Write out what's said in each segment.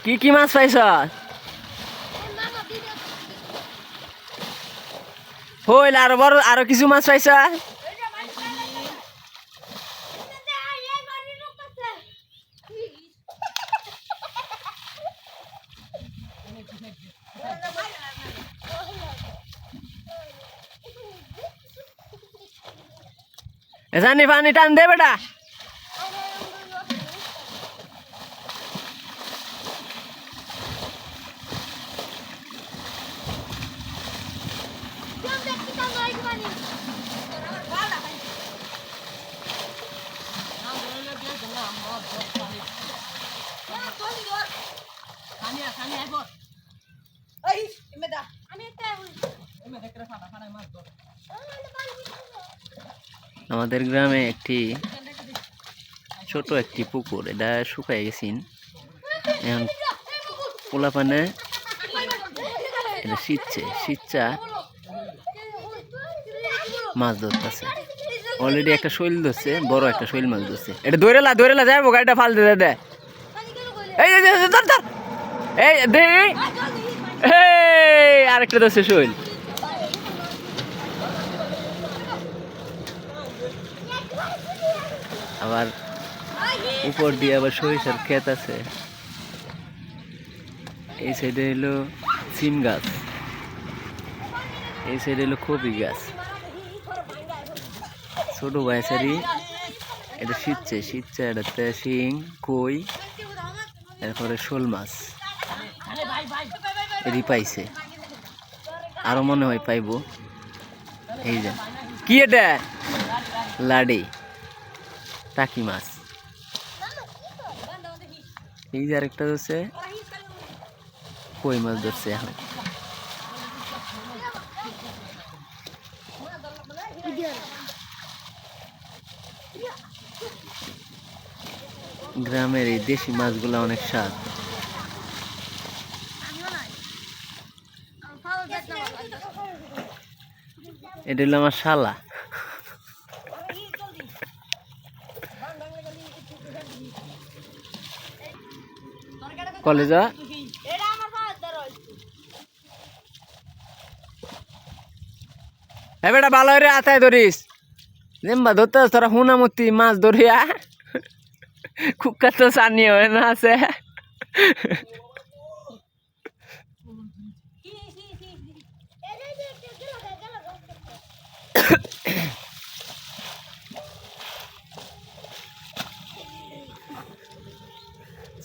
কি কি মাছ পাইছ? হইল আরো বড় আরো কিছু মাছ পাইছ? জানি পানি টান দে বেটা। আমাদের গ্রামে একটি ছোট একটি পুকুর, এটা শুকাই গেছিন এখন পোলাপানে এটা শীতচা মাছ ধরতেছে। অলরেডি একটা শৈল ধরছে, বড় একটা শৈল মাছ ধরছে। এটা দৌড়েলা যাবো, গাড়িটা ফাল দে দে। এই এই দে আরেকটা ধরছে শৈল। আবার উপর দিয়ে আবার সরিষার ক্ষেত আছে। এই সাইডে হলো সিম গাছ, এই সাইডে হলো কপি গাছ। ছোট বাইসারি এটা শীতছে এটাতে শিং কই এরপরে শোল মাছ এরই পাইছে, আরো মনে হয় পাইবো। এই যে কি এটা লাডি টাকি মাছ। এই যে আরেকটা হচ্ছে কই মাছ ধরছে এখন। গ্রামের এই দেশি মাছগুলো অনেক স্বাদ। এটা হলো আমার শালা। কলেজ বেটা ভালো রে আতায় ধরিস যেমবা ধরতে তোরা হুনামতি মাছ ধরিয়া কুকা তো সানি হয় না আছে।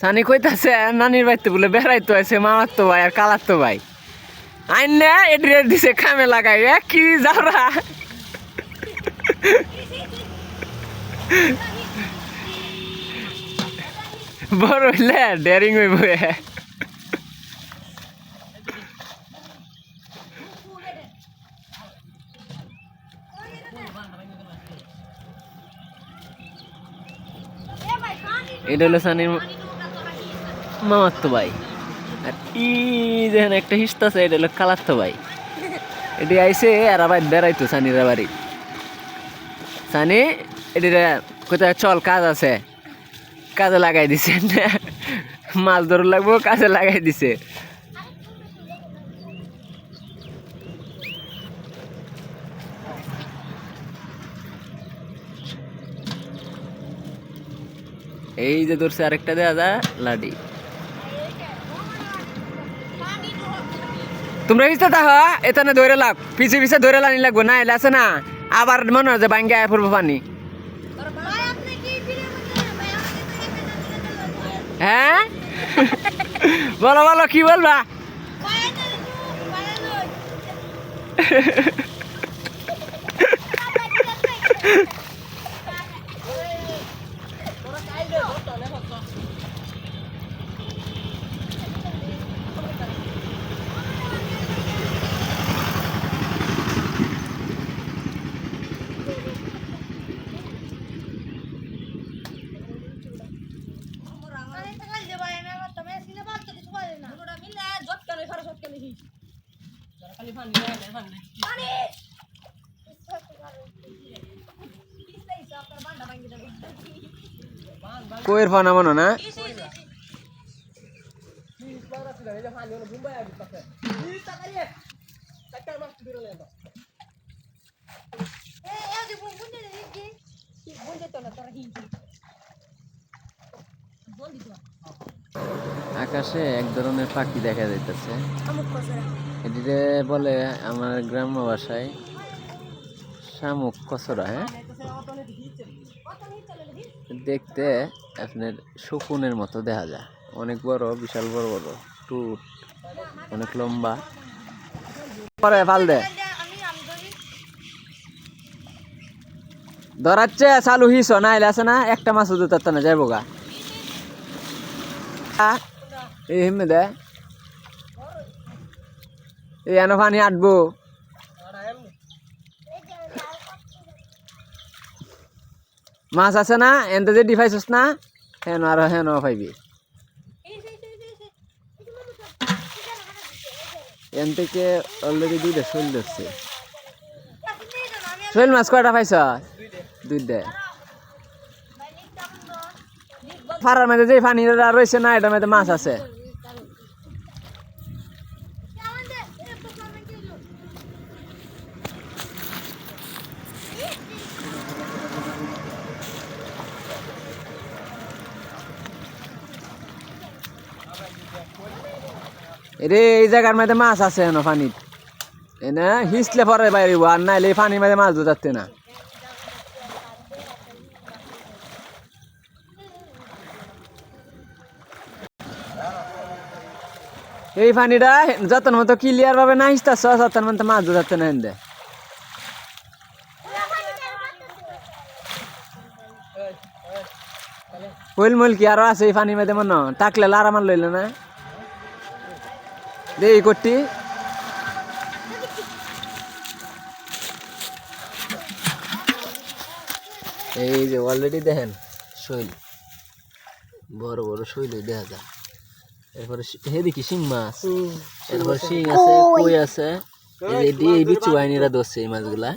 সানি কইতাছে নানির বাড়িতে বলে বেড়াইতো আছে মামার তো ভাই আর কালার তো ভাই আইন না এড্রেস দিছে খামে লাগাই কি যাওরা। বড় হইলে ডেয়ারিং হইব। এটা হলো সানির মামার তো ভাই আর ই যেন একটা হিস্তা আছে এটা হলো কালার তো ভাই। এটি আইসে আর আবার বেড়াইতো সানির বাড়ি। সানি এটি কোথায় চল কাজ আছে, কাজে লাগাই দিছে। মাছ ধরে লাগবো কাজে লাগাই দিছে। এই যে ধরছে আরেকটা দেয়া যা লাডি। তোমরা হিসতে থাকো এখানে ধরে লাগ পিছে ধরে লানি লাগবো না এলে আছে না আবার মনে হয় যে ভাঙ্গে আয় পড়বো পানি। হ্যাঁ বলো কি বলবা? কোয়ের ফানা মনো না আকাশে এক ধরনের পাখি দেখা যাইতেছে, এটিতে বলে আমার গ্রাম্য ভাষায় শামুক কচরা। হ্যাঁ, দেখতে আপনার শকুনের মতো দেখা যায়, অনেক বড়, বিশাল বড় বড় টুট, অনেক লম্বা। পরে ফাল দে ধরাচ্ছে চালু হিস না এলে আছে না, একটা মাছ ধরতে না যাইব গা। এই হিমে দে এই এনো পানি আটবো। মাছ আছে না এনতে যে ডিভাইসস না, হেন আর হেন পাইবি। এন থেকে অলরেডি দুইটা শৈল ধরছে। শৈল মাছ কয়টা পাইছ? দুইটা। ফারার মধ্যে যে পানি রয়েছে না, এটার মধ্যে মাছ আছে। রে এই জায়গার মধ্যে মাছ আছে এনো পানি, এনে হিসলে পরে বাইরে, আর নাইলে এই পানির মধ্যে মাছ ধরতে না। এই পানিটা যতন মতো ক্লিয়ার ভাবে না হিসতেছ, ততন মতো মাছ ধরতে না। এনে হইল মইল কি আরো আছে এই পানির মধ্যে? মনে থাকলে লারা মার লইল না দে করতি। এই যে অলরেডি দেখেন শৈল, বড় বড় শৈল দেখা যায়। এরপরে হেদিকে শিং মাছ, এরপরে শিং আছে, কই আছে। এই বিচু আইনিরা ধরছে এই মাছগুলা।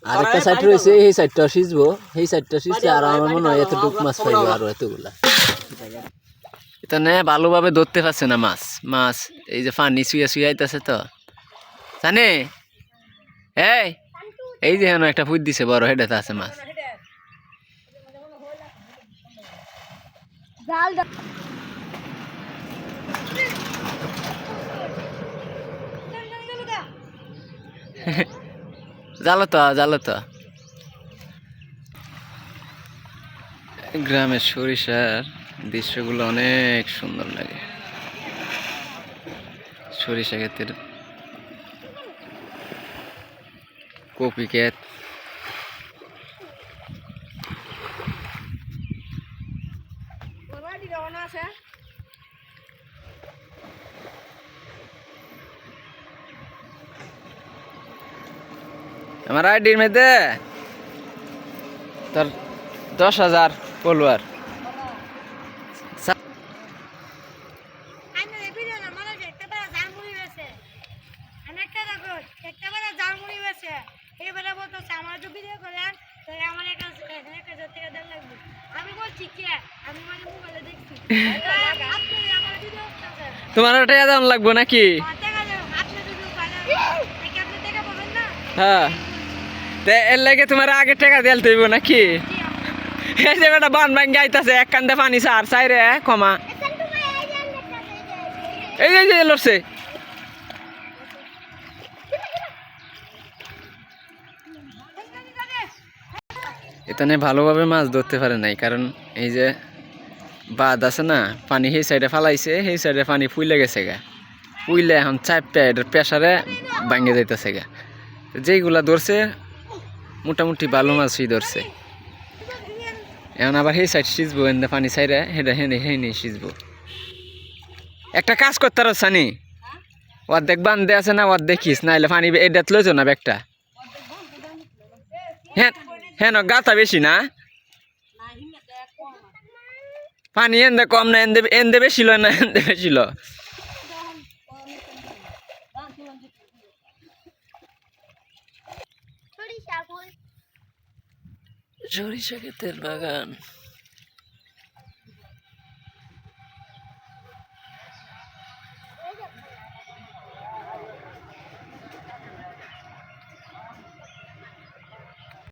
আর একটা সাইড রয়েছে, এই সাইডটা সিজবো, এই সাইডটা সিজলে আর আমার মনে হয় এতটুকু মাছ পাইবো, আরো এতগুলা। এখানে ভালোভাবে ধরতে পারছে না মাছ। মাছ এই যে পানি শুয়ে শুয়ে আইতেছে তো জানে। এই যে একটা ফুট দিছে বড়, হেডাতে আছে মাছ। জালো তো, জালো তো। গ্রামের সরিষার দৃশ্যগুলো অনেক সুন্দর লাগে। সরিষা ক্ষেতের কপি ক্ষেত, আমার আইডির মধ্যে তোর 10,000 ফলোয়ার। তোমার ওটা দাম লাগবো নাকি? হ্যাঁ, এর লাগে তোমার আগে টাকা দিতে হইব নাকি? এই যে বেটা বান ভাঙ্গি আইতাছে, এক কান্দে পানি সার চাইরে কমা। এই যে লড়ছে, এখানে ভালোভাবে মাছ ধরতে পারে নাই, কারণ এই যে বাঁধ আছে না, পানি সেই সাইডে ফালাইছে, সেই সাইডে পানি ফুইলে গেছে গা। ফুইলে এখন চাপটা এটার প্রেসারে ভাঙ্গে যাইতেছে গা। যেইগুলা ধরছে মোটামুটি ভালো মাছই ধরছে। এখন আবার সেই সাইড সিজবো, এনে পানি সাইডে হেঁটে হেঁটে হেঁটে সিজবো। একটা কাজ করতে পারো সানি, অর্ধেক বান্ধে আছে না, অর্ধেক খিস, নাইলে পানি এটা লইতো না ব্যাগটা। হ্যাঁ হ্যাঁ, গাতা বেশি না, পানি এনদে কম না, এনদে বেশি লয় না, এনদে বেশি ল। সরিষা ক্ষেতের বাগান।